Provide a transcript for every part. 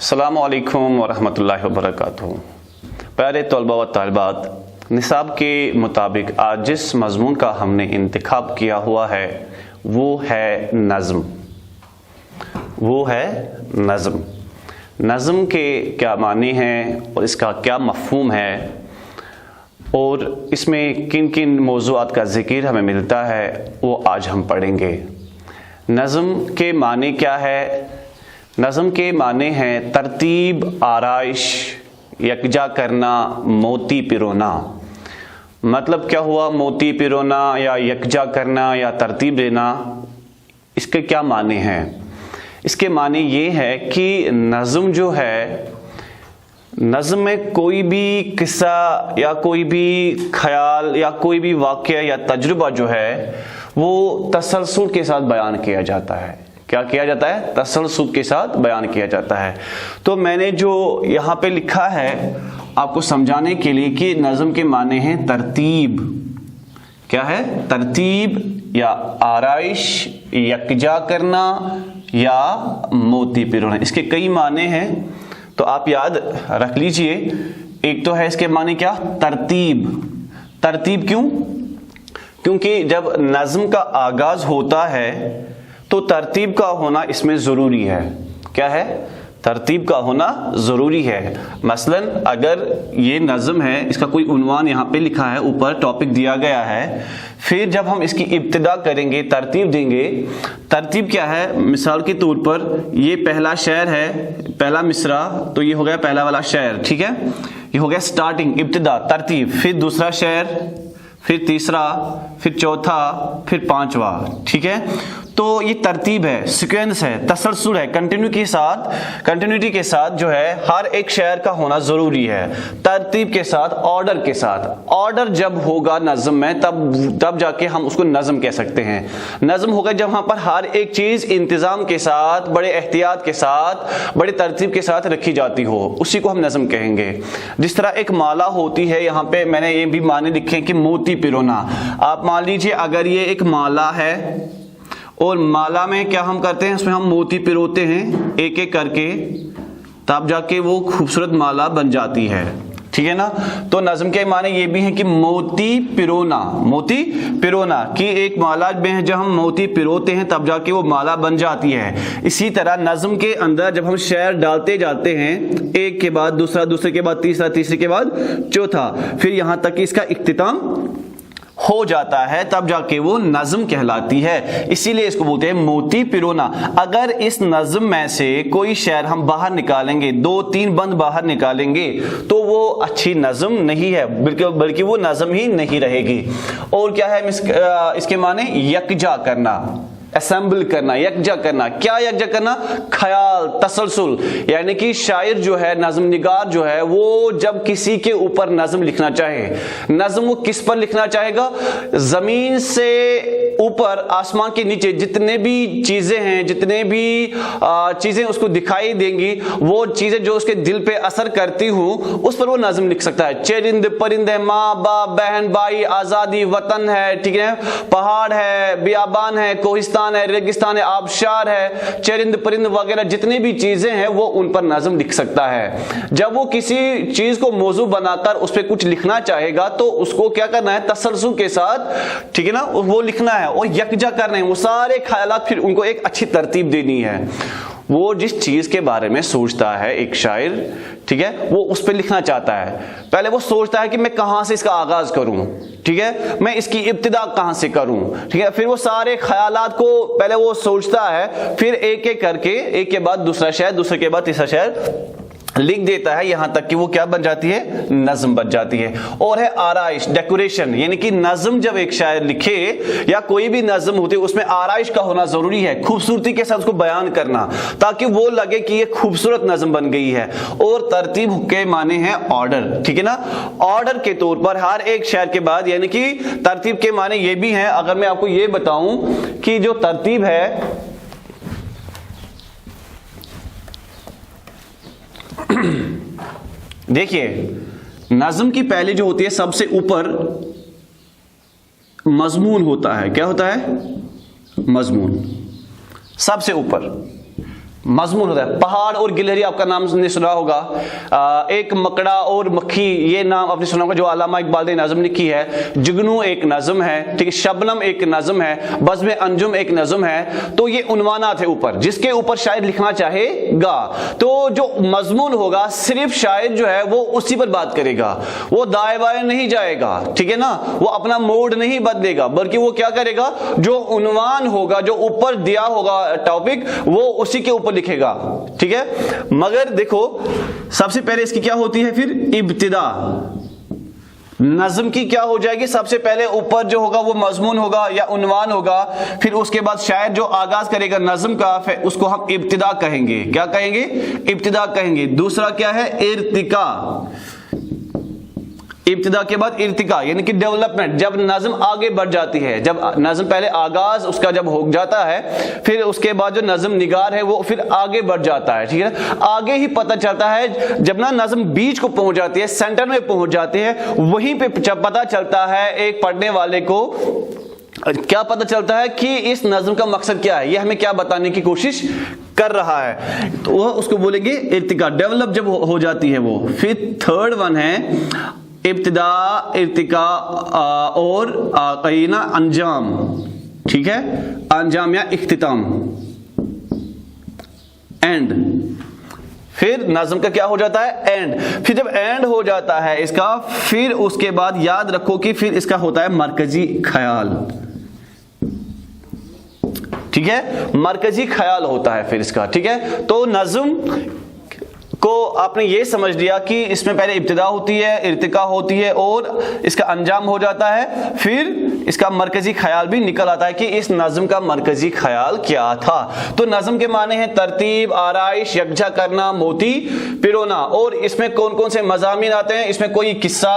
अस्सलामु अलैकुम वरहमतुल्लाहि वबरकातुहू। प्यारे तलबा व तालिबात, निसाब के मुताबिक आज जिस मज़मून का हमने इंतखाब किया हुआ है वो है नज़्म। नज़्म के क्या मानी हैं और इसका क्या मफ़हूम है और इसमें किन किन मौज़ूआत का ज़िक्र हमें मिलता है वो आज हम पढ़ेंगे। नज़्म के मानी क्या है? नज़्म के माने हैं तरतीब, आराइश, यकजा करना, मोती पिरोना। मतलब क्या हुआ? मोती पिरोना या यकजा करना या तरतीब देना, इसके क्या माने हैं? इसके माने ये है कि नज़्म जो है, नज़्म में कोई भी किस्सा या कोई भी ख्याल या कोई भी वाक़या या तजुर्बा जो है वो तसलसल के साथ बयान किया जाता है। क्या किया जाता है? तसलसल के साथ बयान किया जाता है। तो मैंने जो यहाँ पे लिखा है आपको समझाने के लिए कि नज़्म के माने हैं तरतीब। क्या है? तरतीब या आराइश, यकजा करना या मोती पिरोना। इसके कई माने हैं तो आप याद रख लीजिए। एक तो है इसके माने क्या? तरतीब। तरतीब क्यों? क्योंकि जब नज़्म का आगाज होता है तो तरतीब का होना इसमें ज़रूरी है। क्या है? तरतीब का होना ज़रूरी है। मसलन अगर ये नज़्म है, इसका कोई उन्वान यहाँ पे लिखा है, ऊपर टॉपिक दिया गया है, फिर जब हम इसकी इब्तिदा करेंगे, तरतीब देंगे। तरतीब क्या है? मिसाल के तौर पर ये पहला शेर है, पहला मिसरा, तो ये हो गया पहला वाला शेर, ठीक है, ये हो गया स्टार्टिंग, इब्तिदा, तरतीब। फिर दूसरा शेर, फिर तीसरा, फिर चौथा, फिर पांचवा, ठीक है। तो ये तरतीब है, सीक्वेंस है, तसलसल है, कंटिन्यूटी के साथ जो है हर एक शेर का होना जरूरी है। तरतीब के साथ, ऑर्डर के साथ। ऑर्डर जब होगा नज़्म में तब जाके हम उसको नज़्म कह सकते हैं। नज़्म होगा जब वहां पर हर एक चीज इंतजाम के साथ, बड़े एहतियात के साथ, बड़े तरतीब के साथ रखी जाती हो, उसी को हम नज़्म कहेंगे। जिस तरह एक माला होती है, यहाँ पे मैंने ये भी माने लिखे कि मोती पिरोना। आप मान लीजिए अगर ये एक माला है और माला में क्या हम करते हैं, उसमें हम मोती पिरोते हैं एक एक करके, तब जाके वो खूबसूरत माला बन जाती है, ठीक है ना। तो नज़्म के माने ये भी है कि मोती पिरोना कि एक माला में जब हम मोती पिरोते हैं तब जाके वो माला बन जाती है। इसी तरह नज़्म के अंदर जब हम शेर डालते जाते हैं, एक के बाद दूसरा, दूसरे के बाद तीसरा, तीसरे के बाद चौथा, फिर यहां तक कि इसका इख्तिताम हो जाता है, तब जाके वो नज़्म कहलाती है। इसीलिए इसको बोलते हैं मोती पिरोना। अगर इस नज़्म में से कोई शेर हम बाहर निकालेंगे, 2-3 बंद बाहर निकालेंगे, तो वो अच्छी नज़्म नहीं है, बल्कि वो नज़्म ही नहीं रहेगी। और क्या है इसके माने? यकजा करना, असेंबल करना, यकजा करना। क्या यकजा करना? ख्याल, तसलसल। यानी कि शायर जो है, नज़्म निगार जो है, वो जब किसी के ऊपर नज़्म लिखना चाहे, नज़्म वो किस पर लिखना चाहेगा? जमीन से ऊपर, आसमान के नीचे जितने भी चीजें हैं, जितने भी चीजें उसको दिखाई देंगी, वो चीजें जो उसके दिल पे असर करती हूँ, उस पर वो नज़्म लिख सकता है। चरिंद परिंदे, माँ बाप, बहन भाई, आजादी, वतन है, ठीक है, पहाड़ है, बियाबान है, कोहिस्तान है, रेगिस्तान है, आबशार है, चरिंद परिंद वगैरह जितनी भी चीजें हैं वो उन पर नज़्म लिख सकता है। जब वो किसी चीज को मौजू बनाकर उस पर कुछ लिखना चाहेगा तो उसको क्या करना है? तसलसल के साथ, ठीक है ना, वो लिखना है और यकजा करना है। वो सारे ख्यालात फिर उनको एक अच्छी तरतीब देनी है। वो जिस चीज के बारे में सोचता है एक शायर, ठीक है, वो उस पर लिखना चाहता है। पहले वो सोचता है कि मैं कहां से इसका आगाज करूं, ठीक है, मैं इसकी इब्तिदा कहां से करूं, ठीक है। फिर वो सारे ख्यालात को पहले वो सोचता है, फिर एक एक करके, एक के बाद दूसरा शेर, दूसरे के बाद तीसरा शेर लिख देता है, यहां तक कि वो क्या बन जाती है? नज़्म बन जाती है। और है आराइश, डेकोरेशन। यानी कि नज़्म जब एक शायर लिखे या कोई भी नज़्म होती है, उसमें आराइश का होना जरूरी है, खूबसूरती के साथ उसको बयान करना, ताकि वो लगे कि ये खूबसूरत नज़्म बन गई है। और तरतीब के माने हैं ऑर्डर, ठीक है ना। ऑर्डर के तौर पर हर एक शेर के बाद, यानी कि तरतीब के माने ये भी हैं। अगर मैं आपको ये बताऊं कि जो तरतीब है, देखिए, नज़्म की पहले जो होती है सबसे ऊपर मजमून होता है। क्या होता है? मजमून। सबसे ऊपर मजमून होता है। पहाड़ और गिलहरी आपका नाम ने सुना होगा, एक मकड़ा और मक्खी ये नाम आपने सुना होगा जो अल्लामा इकबाल ने नज़म लिखी है। जुगनू एक नज़म है, ठीक है, शबनम एक नज़म है, बज़्म अंजुम एक नज़म है। तो ये उन्वानात है ऊपर जिसके ऊपर शायर लिखना चाहेगा, तो जो मजमून होगा सिर्फ शायर जो है वो उसी पर बात करेगा, वो दाएं बाएं नहीं जाएगा, ठीक है ना, वो अपना मोड नहीं बदलेगा, बल्कि वो क्या करेगा, जो उन्वान होगा, जो ऊपर दिया होगा टॉपिक, वो उसी के ऊपर लिखेगा, ठीक है। मगर देखो सबसे पहले इसकी क्या होती है, फिर इब्तिदा नज़म की क्या हो जाएगी, सबसे पहले ऊपर जो होगा वो मजमून होगा या उन्वान होगा, फिर उसके बाद शायर जो आगाज करेगा नज़म का, फिर उसको हम इब्तिदा कहेंगे। क्या कहेंगे, इब्तिदा कहेंगे। दूसरा क्या है, इर्तिका। इब्तिदा के बाद इर्तिका यानी कि डेवलपमेंट, जब नज़म आगे बढ़ जाती है, जब नज़म पहले आगाज उसका जब हो जाता है, फिर उसके बाद जो नज़म निगार है वो फिर आगे बढ़ जाता है, ठीक है। आगे ही पता चलता है जब ना नज़म बीच को पहुंच जाती है, सेंटर में पहुंच जाती है, वहीं पे पता चलता है एक पढ़ने वाले को, क्या पता चलता है कि इस नज़म का मकसद क्या है, ये हमें क्या बताने की कोशिश कर रहा है, तो वह उसको बोलेंगे इर्तिका। डेवलप जब हो जाती है वो। फिर थर्ड वन है इब्तिदा, इर्तिका और ना अंजाम, ठीक है, अंजाम या इख्तिताम, एंड। फिर नज़म का क्या हो जाता है, एंड। फिर जब एंड हो जाता है इसका, फिर उसके बाद याद रखो कि फिर इसका होता है मरकजी ख्याल, ठीक है, मरकजी ख्याल होता है फिर इसका, ठीक है। तो नज़म को आपने ये समझ लिया कि इसमें पहले इब्तिदा होती है, इर्तिका होती है और इसका अंजाम हो जाता है, फिर इसका मरकजी ख्याल भी निकल आता है कि इस नज़म का मरकजी ख्याल क्या था। तो नज़म के माने हैं तरतीब, आराइश, यकजा करना, मोती पिरोना। और इसमें कौन कौन से मज़ामीन आते हैं, इसमें कोई किस्सा,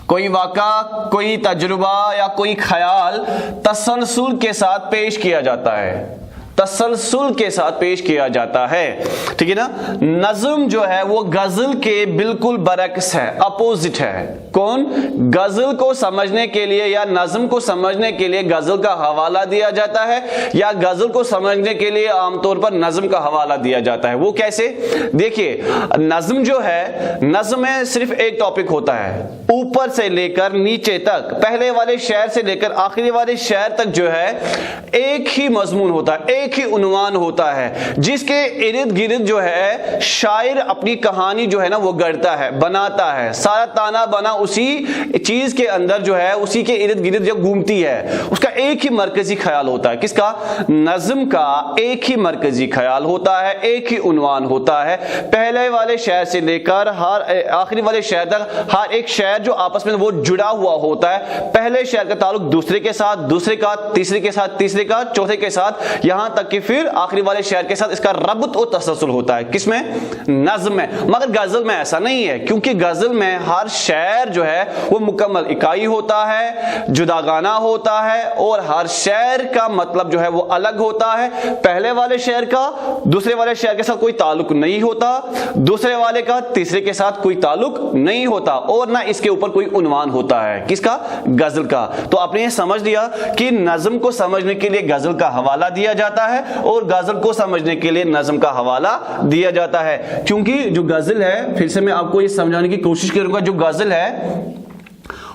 कोई वाक़ा, कोई तजुर्बा या कोई ख्याल तसलसल के साथ पेश किया जाता है, तसलसल के साथ पेश किया जाता है, ठीक है ना। नज़म जो है वो गज़ल के बिल्कुल बरक्स है, अपोजिट है। कौन, गज़ल को समझने के लिए या नज़म को समझने के लिए गज़ल का हवाला दिया जाता है, या गज़ल को समझने के लिए आमतौर पर नज़म का हवाला दिया जाता है। वो कैसे, देखिए नज़म जो है, नज़म में सिर्फ एक टॉपिक होता है, ऊपर से लेकर नीचे तक, पहले वाले शेर से लेकर आखिरी वाले शेर तक जो है एक ही मजमून होता है, एक ही उन्वान होता है, जिसके इर्द गिर्द जो है शायर अपनी कहानी जो है ना वो गढ़ता है, बनाता है। सारा ताना बना उसी चीज के अंदर जो है, उसी के इर्द गिर्द जो घूमती है, उसका एक ही मरकजी ख्याल होता है। किसका, नज़म का एक ही मरकजी ख्याल होता है, एक ही उन्वान होता है। पहले वाले शेर से लेकर हर आखिरी वाले शेर तक हर एक शेर जो आपस में वो जुड़ा हुआ होता है। पहले शेर का ताल्लुक दूसरे के साथ, दूसरे का तीसरे के साथ, तीसरे का चौथे के साथ, यहां तक कि फिर आखिरी वाले शेर के साथ इसका रब्त और तसलसल होता है। किसमें, नज़्म में। मगर गजल में ऐसा नहीं है, क्योंकि गजल में हर शेर जो है वो मुकम्मल इकाई होता है, जुदागाना होता है, और हर शेर का मतलब जो है वो अलग होता है। पहले वाले शेर का दूसरे वाले शेर के साथ कोई ताल्लुक नहीं होता, दूसरे वाले का तीसरे के साथ कोई ताल्लुक नहीं होता, और ना इसके ऊपर कोई उन्वान होता है। किसका, गजल का। तो आपने ये समझ लिया कि नज़म को समझने के लिए गजल का हवाला दिया जाता है और गजल को समझने के लिए नज़म का हवाला दिया जाता है। क्योंकि जो गजल है, फिर से मैं आपको ये समझाने की कोशिश करूंगा, जो गजल है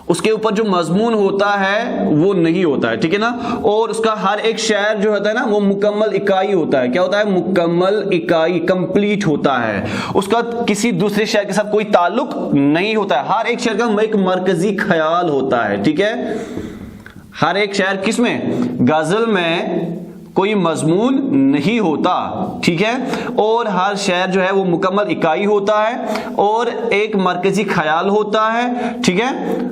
उसके ऊपर जो मजमून होता है वो नहीं होता है, ठीक है ना, और उसका हर एक शेर जो होता है ना वो मुकम्मल इकाई होता है। क्या होता है, मुकम्मल इकाई, कंप्लीट होता है, उसका किसी दूसरे शेर के साथ कोई ताल्लुक नहीं होता है। हर एक शेर का एक मरकजी ख्याल होता है, ठीक है। हर एक शेर किसमें, गजल में कोई मजमून नहीं होता, ठीक है, और हर शेर जो है वो मुकम्मल इकाई होता है और एक मरकजी ख्याल होता है, ठीक है।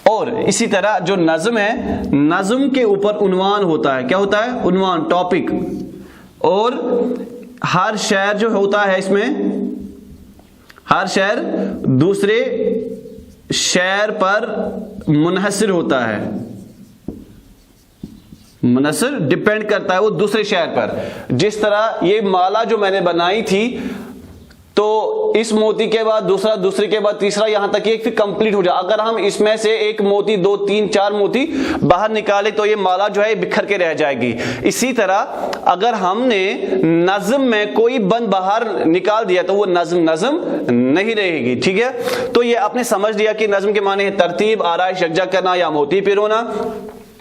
और इसी तरह जो नज़म है, नज़म के ऊपर उन्वान होता है। क्या होता है, उन्वान, टॉपिक, और हर शेर जो होता है इसमें, हर शेर दूसरे शेर पर मुनहसर होता है, मुनहसर डिपेंड करता है वो दूसरे शेर पर। जिस तरह ये माला जो मैंने बनाई थी, तो इस मोती के बाद दूसरा, दूसरे के बाद तीसरा, यहां तक एक फिर कंप्लीट हो जाए। अगर हम इसमें से एक मोती, 2, 3, 4 मोती बाहर निकाले तो ये माला जो है बिखर के रह जाएगी। इसी तरह اگر ہم نے نظم میں کوئی بند باہر نکال دیا تو وہ نظم نہیں رہے گی. ٹھیک ہے, تو یہ آپ نے سمجھ لیا کہ نظم کے معنی ہے ترتیب, آرائش, یکجا کرنا یا موتی پیرونا.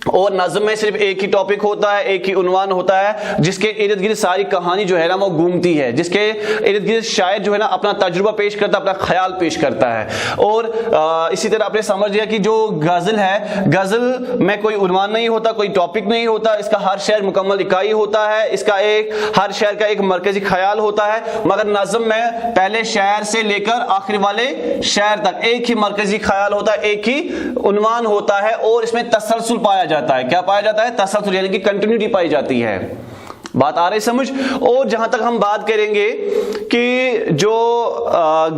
اور نظم میں صرف ایک ہی ٹاپک ہوتا ہے, ایک ہی عنوان ہوتا ہے, جس کے ارد گرد ساری کہانی جو ہے نا وہ گھومتی ہے, جس کے ارد گرد شاعر جو ہے نا اپنا تجربہ پیش کرتا ہے, اپنا خیال پیش کرتا ہے. اور اسی طرح آپ نے سمجھ لیا کہ جو غزل ہے, غزل میں کوئی عنوان نہیں ہوتا, کوئی ٹاپک نہیں ہوتا, اس کا ہر شعر مکمل اکائی ہوتا ہے, اس کا ہر شعر کا ایک مرکزی خیال ہوتا ہے. مگر نظم میں پہلے شعر سے لے کر آخر والے شعر تک ایک ہی مرکزی خیال ہوتا ہے, ایک ہی عنوان ہوتا ہے, اور اس میں تسلسل پایا جاتا ہے. کیا پایا جاتا ہے؟ تسلسل, یعنی کہ کنٹینیوٹی پائی جاتی ہے. بات آ رہی سمجھ؟ اور جہاں تک ہم بات کریں گے کہ جو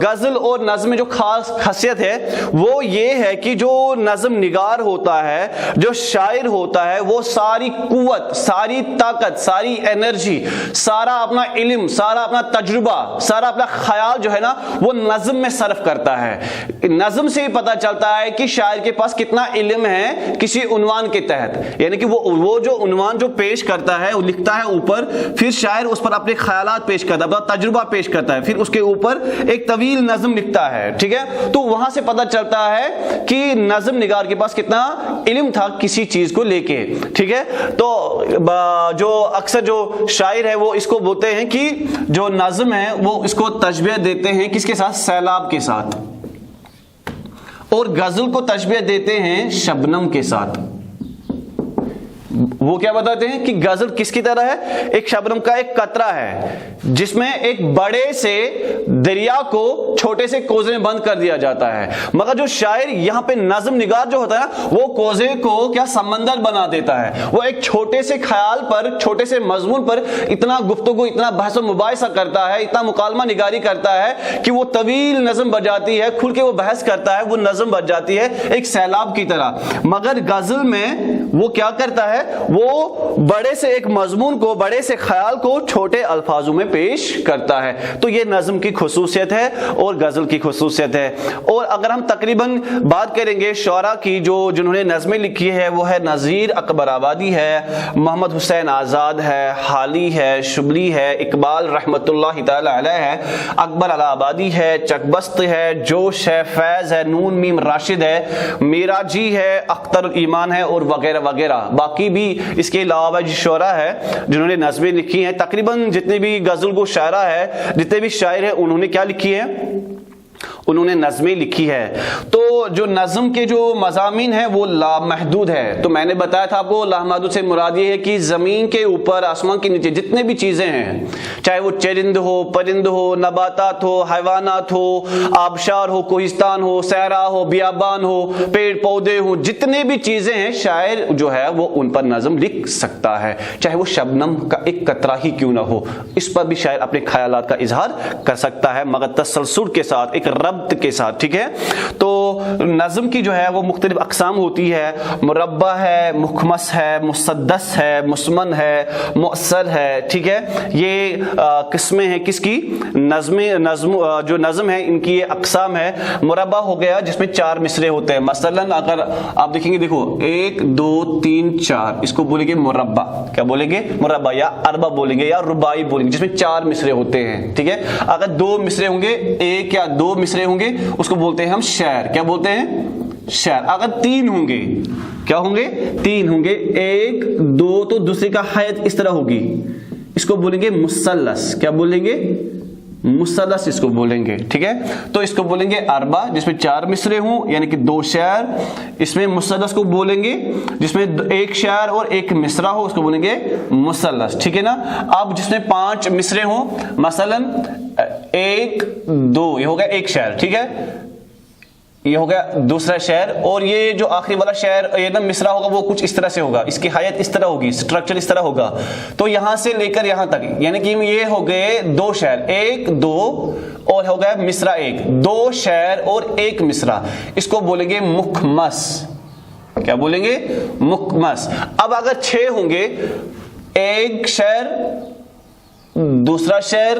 غزل اور نظم میں جو خاص خاصیت ہے وہ یہ ہے کہ جو نظم نگار ہوتا ہے, جو شاعر ہوتا ہے, وہ ساری قوت, ساری طاقت, ساری انرجی, سارا اپنا علم, سارا اپنا تجربہ, سارا اپنا خیال جو ہے نا وہ نظم میں صرف کرتا ہے. نظم سے ہی پتہ چلتا ہے کہ شاعر کے پاس کتنا علم ہے کسی عنوان کے تحت, یعنی کہ وہ جو عنوان جو پیش کرتا ہے, وہ لکھتا ہے اوپر, پھر شاعر اس پر اپنے خیالات پیش کرتا ہے, اپنا تجربہ پیش کرتا ہے, پھر اس کے اوپر ایک طویل نظم لکھتا ہے. ٹھیک ہے, تو وہاں سے پتہ چلتا ہے کہ نظم نگار کے پاس کتنا علم تھا کسی چیز کو لے کے. ٹھیک ہے, تو جو اکثر جو شاعر ہے وہ اس کو بولتے ہیں کہ جو نظم ہے وہ اس کو تشبیہ دیتے ہیں کس کے ساتھ؟ سیلاب کے ساتھ. اور غزل کو تشبیہ دیتے ہیں شبنم کے ساتھ. وہ کیا بتاتے ہیں کہ غزل کس کی طرح ہے؟ ایک شبنم کا ایک قطرہ ہے جس میں ایک بڑے سے دریا کو چھوٹے سے کوزے میں بند کر دیا جاتا ہے. مگر جو شاعر یہاں پہ نظم نگار جو ہوتا ہے نا وہ کوزے کو کیا سمندر بنا دیتا ہے. وہ ایک چھوٹے سے خیال پر, چھوٹے سے مضمون پر اتنا گفتگو, اتنا بحث و مباحثہ کرتا ہے, اتنا مکالمہ نگاری کرتا ہے کہ وہ طویل نظم بن جاتی ہے, کھل کے وہ بحث کرتا ہے, وہ نظم بن جاتی ہے ایک سیلاب کی طرح. مگر غزل میں وہ کیا کرتا ہے؟ وہ بڑے سے ایک مضمون کو, بڑے سے خیال کو چھوٹے الفاظوں میں پیش کرتا ہے. تو یہ نظم کی خصوصیت ہے اور غزل کی خصوصیت ہے. اور اگر ہم تقریباً بات کریں گے شعراء کی جنہوں نے نظمیں لکھی ہے, وہ ہے نذیر اکبر آبادی ہے, محمد حسین آزاد ہے, حالی ہے, شبلی ہے, اقبال رحمت اللہ تعالی علیہ ہے, اکبر آبادی ہے, چکبست ہے, جوش ہے, فیض ہے, نون میم راشد ہے, میراجی ہے, اختر ایمان ہے, اور وغیرہ وغیرہ. باقی بھی اس کے علاوہ جو شعراء ہے جنہوں نے نظمیں لکھی ہیں, تقریباً جتنے بھی غزل گو شاعرہ ہے, جتنے بھی شاعر ہیں, انہوں نے کیا لکھی ہے؟ انہوں نے نظمیں لکھی ہے. تو جو نظم کے جو مضامین ہیں وہ لامحدود ہے. تو میں نے بتایا تھا آپ کو لامحدود سے مراد یہ ہے کہ زمین کے اوپر, آسمان کے نیچے جتنے بھی چیزیں ہیں, چاہے وہ چرند ہو, پرند ہو, نباتات ہو, حیوانات ہو, آبشار ہو, کوہستان ہو, صحرا ہو, بیابان ہو, پیڑ پودے ہو, جتنے بھی چیزیں ہیں شاعر جو ہے وہ ان پر نظم لکھ سکتا ہے, چاہے وہ شبنم کا ایک قطرہ ہی کیوں نہ ہو, اس پر بھی شاعر اپنے خیالات کا اظہار کر سکتا ہے, مگر تسلسل کے ساتھ, ایک ربط کے ساتھ. ٹھیک ہے, تو نظم کی جو ہے وہ مختلف اقسام ہوتی ہے. مربع ہے, مخمس ہے, مسدس ہے, مسمن ہے, مؤثر ہے. ٹھیک ہے, یہ قسمیں ہیں کس کی؟ جو نظم ہے ان کی یہ اقسام ہے. مربع ہو گیا جس میں 4 مصرے ہوتے ہیں. مثلا اگر آپ دیکھیں گے, دیکھو 1 2 3 4, اس کو بولیں گے مربع. کیا بولیں گے؟ مربع, یا اربع بولیں گے, یا رباعی بولیں گے, جس میں 4 مصرے ہوتے ہیں. ٹھیک ہے, اگر 2 مصرے ہوں گے, 1 یا 2 مصرے ہوں گے, اس کو بولتے ہیں ہم شعر. کیا بولتے ہیں؟ شعر. اگر 3 ہوں گے, کیا ہوں گے؟ 3 ہوں گے, 1 2, تو دوسرے کا حیت اس طرح ہوگی, اس کو بولیں گے مثلث. کیا بولیں گے؟ مثلث اس کو بولیں گے. ٹھیک ہے, تو اس کو بولیں گے اربع جس میں 4 مصرے ہوں, یعنی کہ 2 شعر. اس میں مثلث کو بولیں گے جس میں 1 شعر اور 1 مصرع ہو, اس کو بولیں گے مثلث. ٹھیک ہے نا. اب جس میں 5 مصرے ہوں, مثلا 1 2, یہ ہو گیا 1 شعر. ٹھیک ہے, یہ ہو گیا دوسرا شعر, اور یہ جو آخری والا شعر یہ نا مصرع ہوگا وہ کچھ اس طرح سے ہوگا, اس کی حیت اس طرح ہوگی, سٹرکچر اس طرح ہوگا. تو یہاں سے لے کر یہاں تک, یعنی کہ یہ ہو گئے 2 شعر, 1 2, اور ہو گیا مصرع 1, 2 شعر اور 1 مصرع, اس کو بولیں گے مخمس. کیا بولیں گے؟ مخمس. اب اگر 6 ہوں گے, 1 شعر, دوسرا شعر,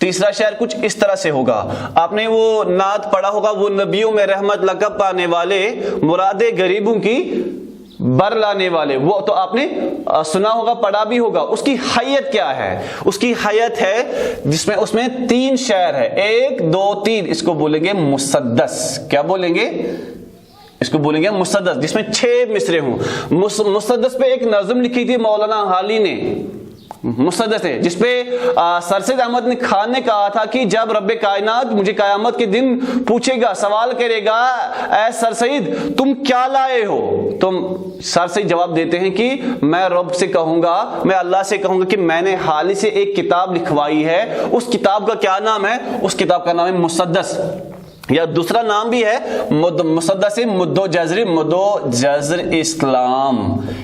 تیسرا شعر کچھ اس طرح سے ہوگا. آپ نے وہ نعت پڑھا ہوگا, وہ نبیوں میں رحمت لقب پانے والے مراد غریبوں کی बर लाने वाले, वो तो आपने सुना होगा, पढ़ा भी होगा। उसकी हैयत क्या है? उसकी हैयत है जिसमें उसमें 3 शेर है, 1 2 3, इसको बोलेंगे मुसद्दस। क्या बोलेंगे? इसको बोलेंगे मुसद्दस, जिसमें 6 मिसरे हों। मुसद्दस पे एक नज़म लिखी थी मौलाना हाली ने, मुसद्दस है, जिसपे सर सैयद अहमद खान ने कहा था कि जब रब्बे कायनात मुझे क़यामत के दिन पूछेगा, सवाल करेगा, ऐ सर सैयद तुम क्या लाए हो, तो सर सैयद जवाब देते हैं कि मैं रब से कहूंगा, मैं अल्लाह से कहूंगा कि मैंने हाल ही से एक किताब लिखवाई है। उस किताब का क्या नाम है? उस किताब का नाम है मुसद्दस, या दूसरा नाम भी है मुसद्दस मुद्दो जज़र इस्लाम,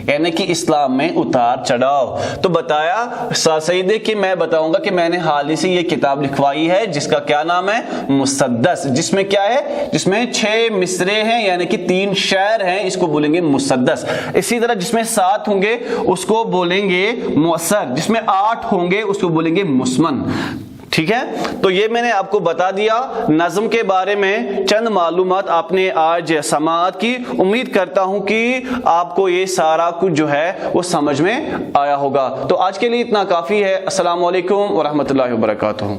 यानी कि इस्लाम में उतार चढ़ाव। तो बताया सईद कि मैं बताऊंगा कि मैंने हाल ही से ये किताब लिखवाई है जिसका क्या नाम है? मुसद्दस, जिसमें क्या है? जिसमें 6 मिसरे हैं, यानी कि 3 शेर हैं, इसको बोलेंगे मुसद्दस। इसी तरह जिसमें 7 होंगे उसको बोलेंगे मुअस्सर, जिसमें 8 होंगे उसको बोलेंगे मुस्मन। ठीक है, तो ये मैंने आपको बता दिया नज़्म के बारे में, चंद मालूमात आपने आज समाअत की। उम्मीद करता हूं कि आपको ये सारा कुछ जो है वो समझ में आया होगा। तो आज के लिए इतना काफ़ी है। अस्सलामु अलैकुम व रहमतुल्लाहि व बरकातुहू।